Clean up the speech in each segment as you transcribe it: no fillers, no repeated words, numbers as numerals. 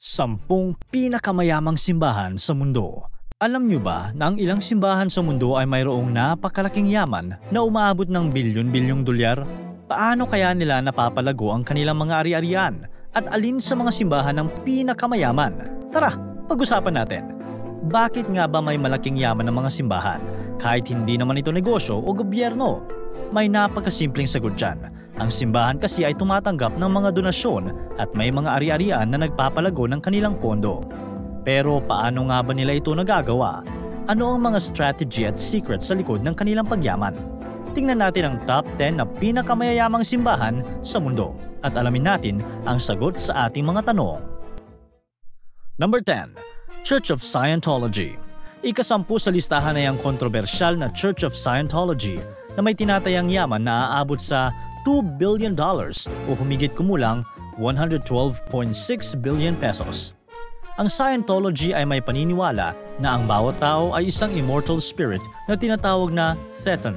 10 pinakamayamang simbahan sa mundo. Alam nyo ba na ang ilang simbahan sa mundo ay mayroong napakalaking yaman na umaabot ng bilyon-bilyong dolyar? Paano kaya nila napapalago ang kanilang mga ari-arian? At alin sa mga simbahan ang pinakamayaman? Tara, pag-usapan natin. Bakit nga ba may malaking yaman ng mga simbahan? Kahit hindi naman ito negosyo o gobyerno? May napakasimpleng sagot dyan. Ang simbahan kasi ay tumatanggap ng mga donasyon at may mga ari-arian na nagpapalago ng kanilang pondo. Pero paano nga ba nila ito nagagawa? Ano ang mga strategy at secret sa likod ng kanilang pagyaman? Tingnan natin ang top 10 na pinakamayayamang simbahan sa mundo at alamin natin ang sagot sa ating mga tanong. Number 10. Church of Scientology. Ika-10 sa listahan ay ang kontrobersyal na Church of Scientology na may tinatayang yaman na aabot sa $2 billion o humigit kumulang 112.6 billion pesos. Ang Scientology ay may paniniwala na ang bawat tao ay isang immortal spirit na tinatawag na Thetan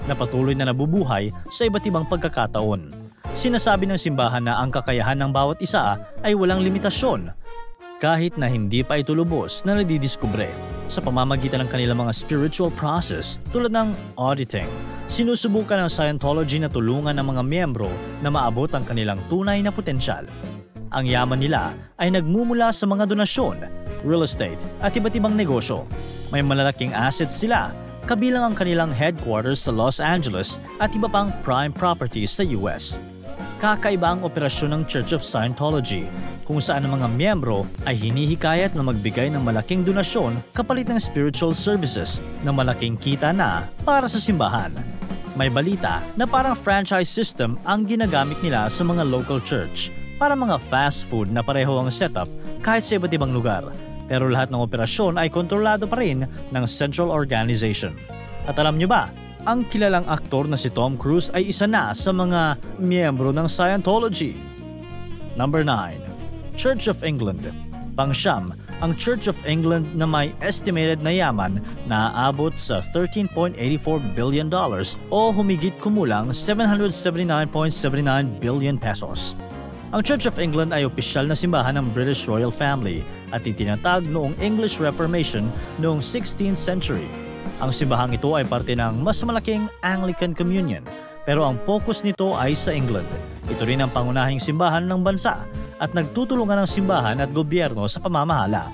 na patuloy na nabubuhay sa iba't ibang pagkakataon. Sinasabi ng simbahan na ang kakayahan ng bawat isa ay walang limitasyon kahit na hindi pa ito lubos na nadidiskubre. Sa pamamagitan ng kanilang mga spiritual process tulad ng auditing, sinusubukan ng Scientology na tulungan ng mga miyembro na maabot ang kanilang tunay na potensyal. Ang yaman nila ay nagmumula sa mga donasyon, real estate at iba't ibang negosyo. May malalaking assets sila, kabilang ang kanilang headquarters sa Los Angeles at iba pang prime properties sa US. Kakaiba ang operasyon ng Church of Scientology, kung saan ang mga miyembro ay hinihikayat na magbigay ng malaking donasyon kapalit ng spiritual services na malaking kita na para sa simbahan. May balita na parang franchise system ang ginagamit nila sa mga local church para mga fast food na pareho ang setup kahit sa iba't ibang lugar. Pero lahat ng operasyon ay kontrolado pa rin ng central organization. At alam nyo ba, ang kilalang aktor na si Tom Cruise ay isa na sa mga miyembro ng Scientology. Number 9. Church of England. Pang-siyam, ang Church of England na may estimated na yaman na aabot sa $13.84 billion o humigit kumulang 779.79 billion pesos. Ang Church of England ay opisyal na simbahan ng British Royal Family at itinatag noong English Reformation noong 16th century. Ang simbahang ito ay parte ng mas malaking Anglican Communion, pero ang focus nito ay sa England. Ito rin ang pangunahing simbahan ng bansa at nagtutulungan ng simbahan at gobyerno sa pamamahala.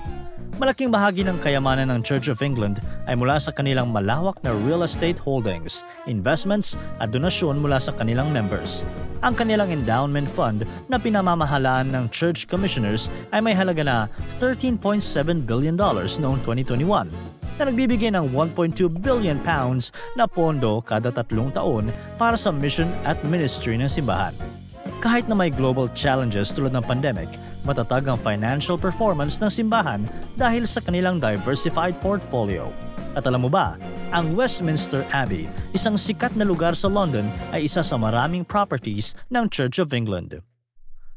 Malaking bahagi ng kayamanan ng Church of England ay mula sa kanilang malawak na real estate holdings, investments at donasyon mula sa kanilang members. Ang kanilang endowment fund na pinamamahalaan ng church commissioners ay may halaga na $13.7 billion noong 2021 na nagbibigay ng 1.2 billion pounds na pondo kada 3 taon para sa mission at ministry ng simbahan. Kahit na may global challenges tulad ng pandemic, matatag ang financial performance ng simbahan dahil sa kanilang diversified portfolio. At alam mo ba, ang Westminster Abbey, isang sikat na lugar sa London, ay isa sa maraming properties ng Church of England.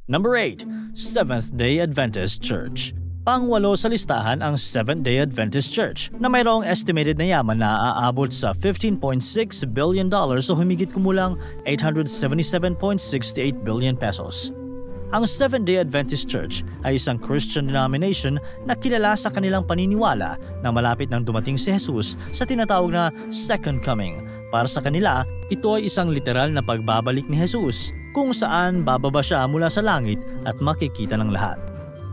Number 8. Seventh-day Adventist Church. Pang-8 sa listahan ang Seventh-day Adventist Church na mayroong estimated na yaman na aabot sa $15.6 billion o humigit kumulang 877.68 billion pesos. Ang Seventh-day Adventist Church ay isang Christian denomination na kilala sa kanilang paniniwala na malapit nang dumating si Jesus sa tinatawag na Second Coming. Para sa kanila, ito ay isang literal na pagbabalik ni Jesus kung saan bababa siya mula sa langit at makikita ng lahat.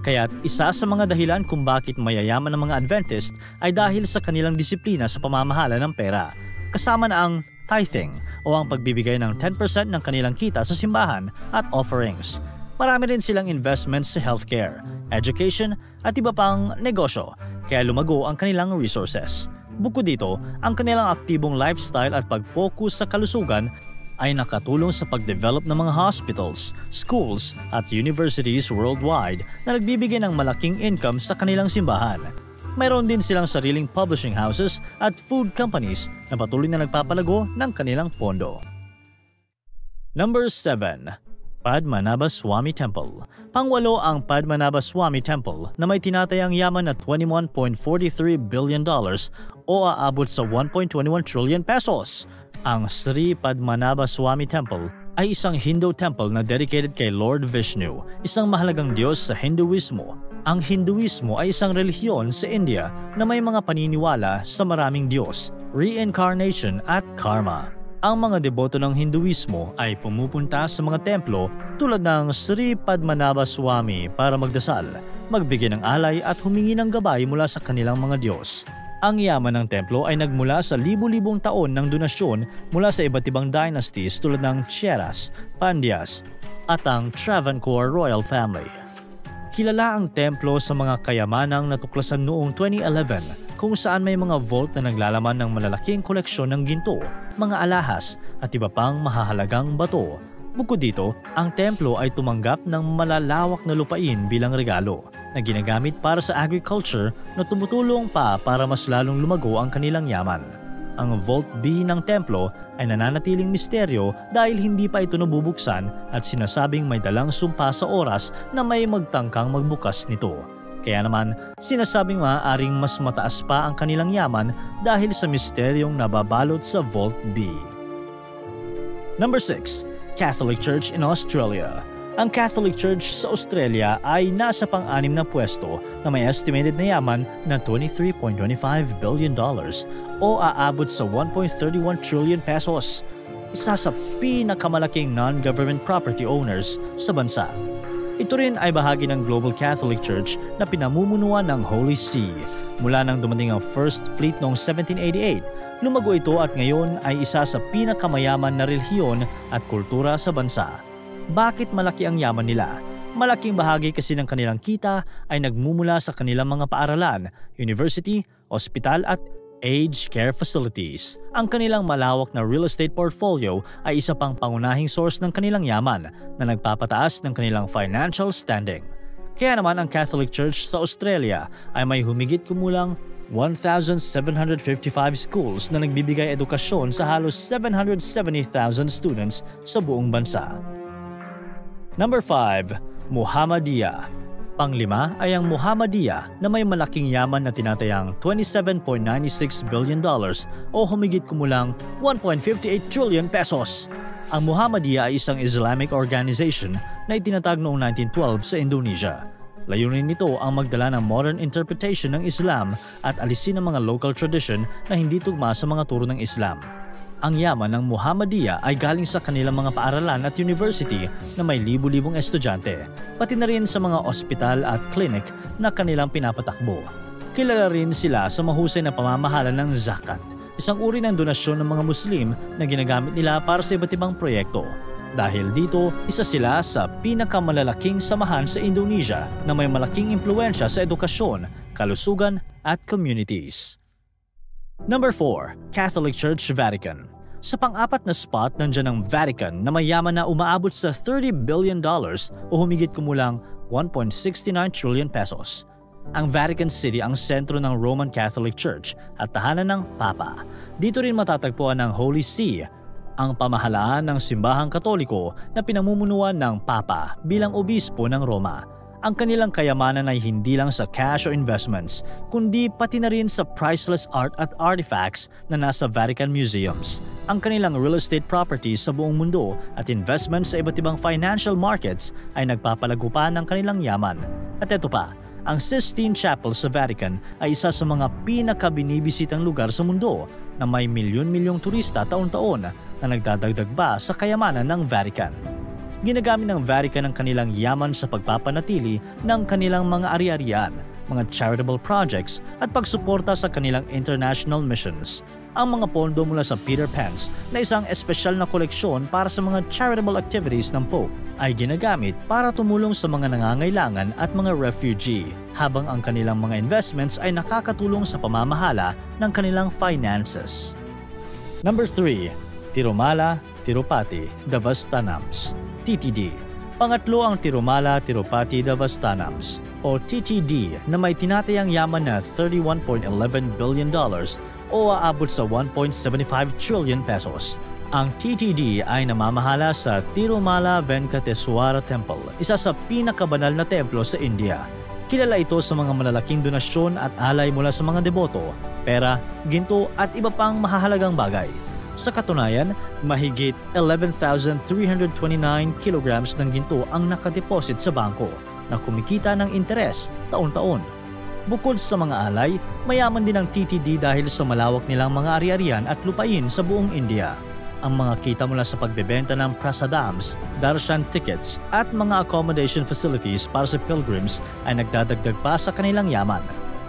Kaya't isa sa mga dahilan kung bakit mayayaman ang mga Adventist ay dahil sa kanilang disiplina sa pamamahala ng pera, kasama na ang tithing o ang pagbibigay ng 10% ng kanilang kita sa simbahan at offerings. Marami rin silang investments sa healthcare, education at iba pang negosyo, kaya lumago ang kanilang resources. Bukod dito, ang kanilang aktibong lifestyle at pag-focus sa kalusugan ay nakatulong sa pag-develop ng mga hospitals, schools at universities worldwide na nagbibigay ng malaking income sa kanilang simbahan. Mayroon din silang sariling publishing houses at food companies na patuloy na nagpapalago ng kanilang pondo. Number 7. Padmanabha Swami Temple. Pang-8 ang Padmanabha Swami Temple na may tinatayang yaman na $21.43 billion o aabot sa 1.21 trillion pesos. Ang Sri Padmanabha Swami Temple ay isang Hindu temple na dedicated kay Lord Vishnu, isang mahalagang Diyos sa Hinduismo. Ang Hinduismo ay isang relihiyon sa India na may mga paniniwala sa maraming Diyos, reincarnation at karma. Ang mga deboto ng Hinduismo ay pumupunta sa mga templo tulad ng Sri Padmanabha Swami para magdasal, magbigay ng alay at humingi ng gabay mula sa kanilang mga Diyos. Ang yaman ng templo ay nagmula sa libu-libong taon ng donasyon mula sa iba't ibang dynasties tulad ng Cheras, Pandyas at ang Travancore royal family. Kilala ang templo sa mga kayamanang natuklasan noong 2011 kung saan may mga vault na naglalaman ng malalaking koleksyon ng ginto, mga alahas at iba pang mahahalagang bato. Bukod dito, ang templo ay tumanggap ng malalawak na lupain bilang regalo na ginagamit para sa agriculture na tumutulong pa para mas lalong lumago ang kanilang yaman. Ang Vault B ng templo ay nananatiling misteryo dahil hindi pa ito nabubuksan at sinasabing may dalang sumpa sa oras na may magtangkang magbukas nito. Kaya naman, sinasabing maaaring mas mataas pa ang kanilang yaman dahil sa misteryong nababalot sa Vault B. Number 6. Catholic Church in Australia. Ang Catholic Church sa Australia ay nasa pang-anim na pwesto na may estimated na yaman na $23.25 billion o aabot sa 1.31 trillion pesos. Isa sa pinakamalaking non-government property owners sa bansa. Ito rin ay bahagi ng Global Catholic Church na pinamumunuan ng Holy See. Mula nang dumating ang First Fleet noong 1788, lumago ito at ngayon ay isa sa pinakamayaman na relihiyon at kultura sa bansa. Bakit malaki ang yaman nila? Malaking bahagi kasi ng kanilang kita ay nagmumula sa kanilang mga paaralan, university, ospital at aged care facilities. Ang kanilang malawak na real estate portfolio ay isa pang pangunahing source ng kanilang yaman na nagpapataas ng kanilang financial standing. Kaya naman ang Catholic Church sa Australia ay may humigit kumulang 1,755 schools na nagbibigay edukasyon sa halos 770,000 students sa buong bansa. Number 5. Muhammadiyah. Panglima ay ang Muhammadiyah na may malaking yaman na tinatayang $27.96 billion o humigit kumulang 1.58 trillion pesos. Ang Muhammadiyah ay isang Islamic organization na itinatag noong 1912 sa Indonesia. Layunin nito ang magdala ng modern interpretation ng Islam at alisin ang mga local tradition na hindi tugma sa mga turo ng Islam. Ang yaman ng Muhammadiyah ay galing sa kanilang mga paaralan at university na may libu-libong estudyante, pati na rin sa mga ospital at clinic na kanilang pinapatakbo. Kilala rin sila sa mahusay na pamamahala ng zakat, isang uri ng donasyon ng mga Muslim na ginagamit nila para sa iba't ibang proyekto. Dahil dito, isa sila sa pinakamalalaking samahan sa Indonesia na may malaking impluwensya sa edukasyon, kalusugan at communities. Number 4. Catholic Church Vatican. Sa pang-apat na spot nandiyan ang Vatican na may yaman na umaabot sa $30 billion o humigit kumulang 1.69 trillion pesos. Ang Vatican City ang sentro ng Roman Catholic Church at tahanan ng Papa. Dito rin matatagpuan ang Holy See, ang pamahalaan ng simbahang Katoliko na pinamumunuan ng Papa bilang obispo ng Roma. Ang kanilang kayamanan ay hindi lang sa cash o investments, kundi pati na rin sa priceless art at artifacts na nasa Vatican museums. Ang kanilang real estate properties sa buong mundo at investments sa iba't ibang financial markets ay nagpapalago pa ng kanilang yaman. At ito pa, ang Sistine Chapel sa Vatican ay isa sa mga pinakabinibisitang lugar sa mundo na may milyon-milyong turista taon-taon na nagdadagdag pa sa kayamanan ng Vatican. Ginagamit ng Vatican ang kanilang yaman sa pagpapanatili ng kanilang mga ari-arian, mga charitable projects at pagsuporta sa kanilang international missions. Ang mga pondo mula sa Peter Pence na isang espesyal na koleksyon para sa mga charitable activities ng Pope ay ginagamit para tumulong sa mga nangangailangan at mga refugee, habang ang kanilang mga investments ay nakakatulong sa pamamahala ng kanilang finances. Number 3. Tirumala Tirupati Devasthanams TTD. Pangatlo ang Tirumala Tirupati Devasthanams o TTD na may tinatayang yaman na $31.11 billion o aabot sa 1.75 trillion pesos. Ang TTD ay namamahala sa Tirumala Venkateswara Temple, isa sa pinakabanal na templo sa India. Kilala ito sa mga malalaking donasyon at alay mula sa mga deboto, pera, ginto at iba pang mahahalagang bagay. Sa katunayan, mahigit 11,329 kilograms ng ginto ang nakadeposit sa bangko na kumikita ng interes taon-taon. Bukod sa mga alay, mayaman din ang TTD dahil sa malawak nilang mga ari-arian at lupain sa buong India. Ang mga kita mula sa pagbebenta ng prasadams, darshan tickets at mga accommodation facilities para sa pilgrims ay nagdadagdag pa sa kanilang yaman.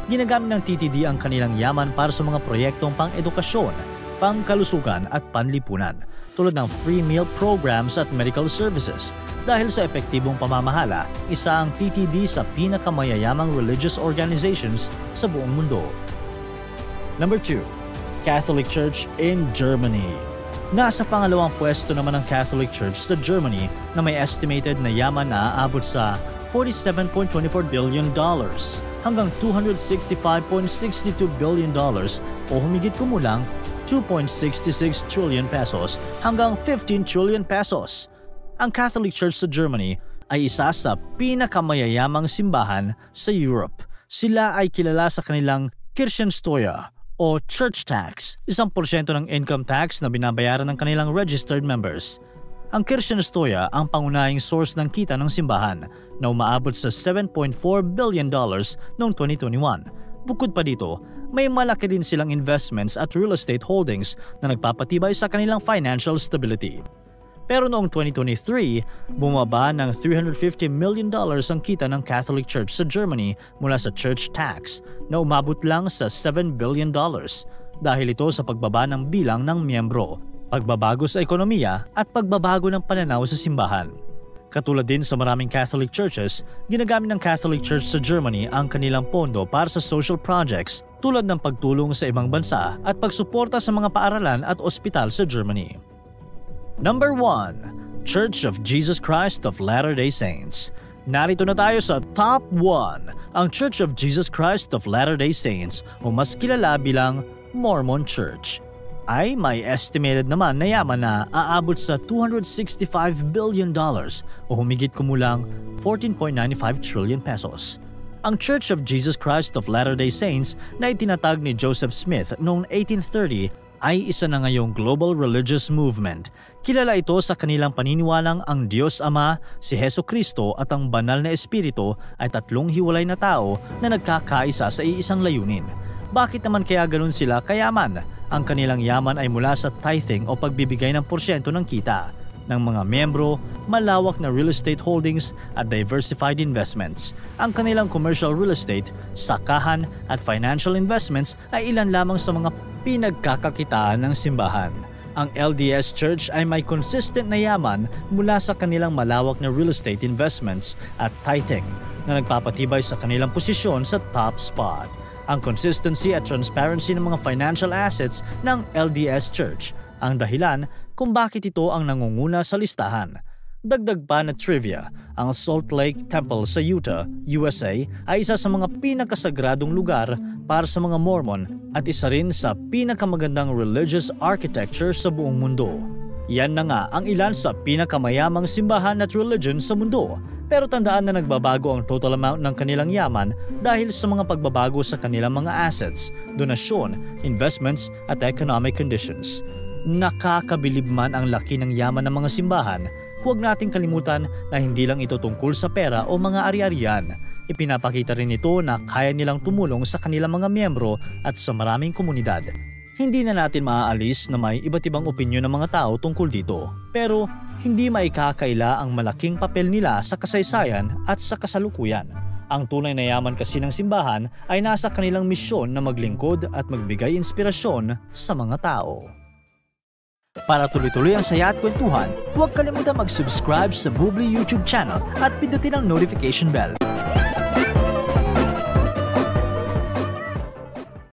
Ginagamit ng TTD ang kanilang yaman para sa mga proyektong pang-edukasyon, pangkalusugan at panlipunan, tulad ng free meal programs at medical services. Dahil sa epektibong pamamahala, isa ang TTD sa pinakamayayamang religious organizations sa buong mundo. Number 2. Catholic Church in Germany. Nasa pangalawang pwesto naman ang Catholic Church sa Germany na may estimated na yaman na aabot sa $47.24 billion hanggang $265.62 billion o humigit kumulang 2.66 trillion pesos hanggang 15 trillion pesos. Ang Catholic Church sa Germany ay isa sa pinakamayayamang simbahan sa Europe. Sila ay kilala sa kanilang Kirchensteuer o church tax, 1% ng income tax na binabayaran ng kanilang registered members. Ang Kirchensteuer ang pangunahing source ng kita ng simbahan na umaabot sa $7.4 billion noong 2021. Bukod pa dito, may malaki din silang investments at real estate holdings na nagpapatibay sa kanilang financial stability. Pero noong 2023, bumaba ng $350 million ang kita ng Catholic Church sa Germany mula sa church tax na umabot lang sa $7 billion dahil ito sa pagbaba ng bilang ng miyembro, pagbabago sa ekonomiya at pagbabago ng pananaw sa simbahan. Katulad din sa maraming Catholic churches, ginagamit ng Catholic Church sa Germany ang kanilang pondo para sa social projects tulad ng pagtulong sa ibang bansa at pagsuporta sa mga paaralan at ospital sa Germany. Number 1. Church of Jesus Christ of Latter-day Saints. Narito na tayo sa Top 1, ang Church of Jesus Christ of Latter-day Saints o mas kilala bilang Mormon Church. Ay may estimated naman na yaman na aabot sa $265 billion o humigit kumulang 14.95 trillion pesos. Ang Church of Jesus Christ of Latter-day Saints na itinatag ni Joseph Smith noong 1830 ay isa na ngayong global religious movement. Kilala ito sa kanilang paniniwalang ang Diyos Ama, si Hesukristo at ang banal na Espiritu ay tatlong hiwalay na tao na nagkakaisa sa iisang layunin. Bakit naman kaya ganun sila kayaman? Ang kanilang yaman ay mula sa tithing o pagbibigay ng porsyento ng kita ng mga miyembro, malawak na real estate holdings at diversified investments. Ang kanilang commercial real estate, sakahan at financial investments ay ilan lamang sa mga pinagkakakitaan ng simbahan. Ang LDS Church ay may consistent na yaman mula sa kanilang malawak na real estate investments at tithing na nagpapatibay sa kanilang posisyon sa top spot. Ang consistency at transparency ng mga financial assets ng LDS Church ang dahilan kung bakit ito ang nangunguna sa listahan. Dagdag pa na trivia, ang Salt Lake Temple sa Utah, USA ay isa sa mga pinakasagradong lugar para sa mga Mormon at isa rin sa pinakamagandang religious architecture sa buong mundo. Yan na nga ang ilan sa pinakamayamang simbahan at religion sa mundo. Pero tandaan na nagbabago ang total amount ng kanilang yaman dahil sa mga pagbabago sa kanilang mga assets, donasyon, investments at economic conditions. Nakakabilib man ang laki ng yaman ng mga simbahan, huwag nating kalimutan na hindi lang ito tungkol sa pera o mga ari-arian. Ipinapakita rin ito na kaya nilang tumulong sa kanilang mga miyembro at sa maraming komunidad. Hindi na natin maaalis na may iba't ibang opinyon ng mga tao tungkol dito. Pero hindi maikakaila ang malaking papel nila sa kasaysayan at sa kasalukuyan. Ang tunay na yaman kasi ng simbahan ay nasa kanilang misyon na maglingkod at magbigay inspirasyon sa mga tao. Para tuloy-tuloy ang saya at kwentuhan, huwag kalimutan mag-subscribe sa Bubbly YouTube channel at pindutin ang notification bell.